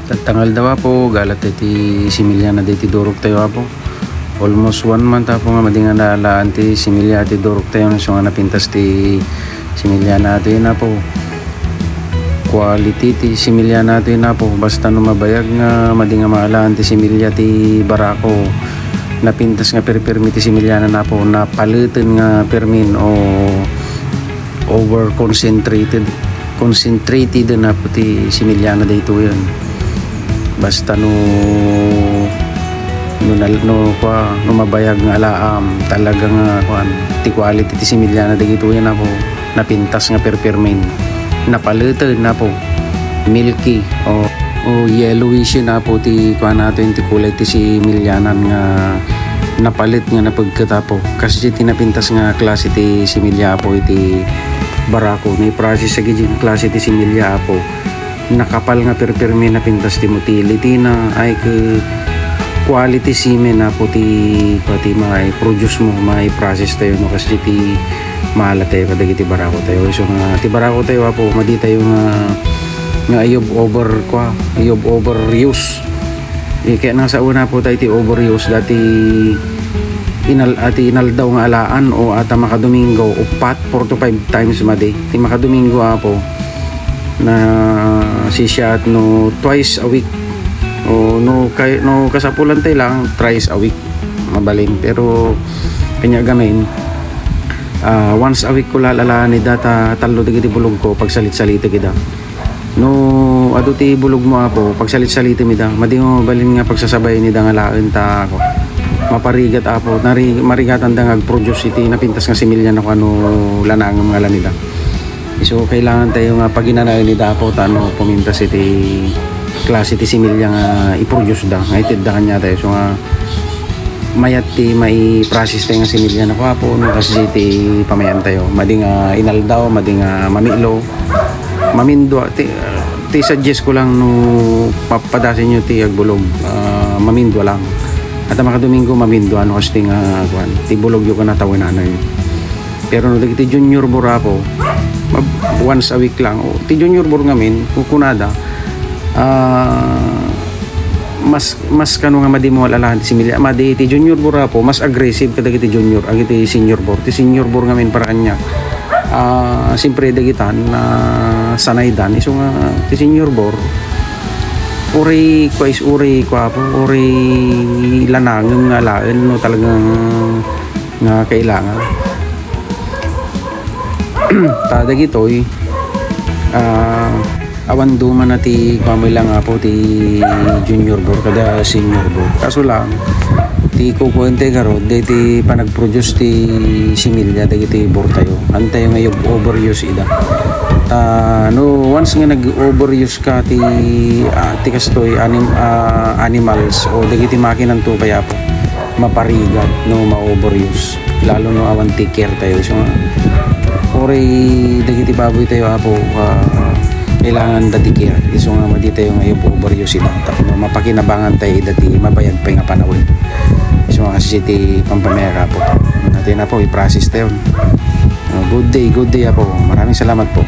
Tatangal daw po galat iti similya na iti durok tayo po. Almost 1 month po nga madingan na alaan ti similya iti durok tayo so nga napintas ti similya natin na po. Quality ti similya natin na po basta no mabayag nga madinga maalaan ti similya ti barako. Napintas nga permi ti similya na po na palitin nga permin o over concentrated na po ti similya na dito yan. Basta no mabayag nga alaam talaga nga ti quality ti similya na dito yan na po napintas nga permin napalitin na po milky o yellowish na po ti natin ti kulay ti similyanan nga napalit nga napagkata po kasi ti napintas nga klase ti similya po iti barako na i-process sa gijin klase ti similya po nakapal nga permi na pintas ti motility na ay ke quality semen na po ti may produce mo may process tayo no kasi ti mahal tayo kadagi ti barako tayo so nga ti barako tayo po madi tayo nga ayob overuse kaya nang sa una po tayo ti overuse dati inal daw nga alaan o ata makadomingo o 4 to 5 times madi ti makadomingo po na siya at no twice a week o no kasapulan tayo lang thrice a week mabaling pero kanya gamin once a week ko lalalaan ni data talo dagiti bulog ko pag salit-salita kita no ado ti bulog mo apo pag salit-salita mi da madi mo balin nga pagsasabay ni da nga laen ta ako maparigat apo marigatan da nga produce iti napintas nga similya na ano lanang mga nila. So kailangan tayo nga pag inanayon ni Dapo tano pumintas iti klase ti similya nga i-produce da nga itid da kanya tayo so nga mayat ti mai-process tayo nga similya na po no kasi iti pamayan tayo madi nga inaldaw madi nga mamilo mamindo ti suggest ko lang no papadasin nyo ti agbulog mamindo lang at makadomingo mamindo ano kasi ti bulog yung kanatawin na pero no ti junior bura po once a week lang ti junior bor ngamin kukunada mas kanu nga madi mo alalahan ti similya madi ti junior bor po mas aggressive kadagi ti junior ag ti senior bor ngamin para kanya simpre dagitan na sanay dan iso nga ti senior bor uri lanang nga laen no talagang nga kailangan tada gitoy awan duman na ti kamoy lang po ti junior bor kada senior bor kaso lang ti kukuente karo ti panag-produce ti similya dagiti bor tayo antay nga yung overuse ida no once nga nag-overuse ka ti kastoy animals o dagiti makinan to kaya po maparigat no ma-overuse lalo no awan take care tayo so dagiti baboy tayo apo kailangan dati care iso nga madi tayo ngayon po overuse ito mapakinabangan tayo dati mabayad pa nga panahon iso nga kasi ti pampamera po natin na po i-process tayo good day po maraming salamat po.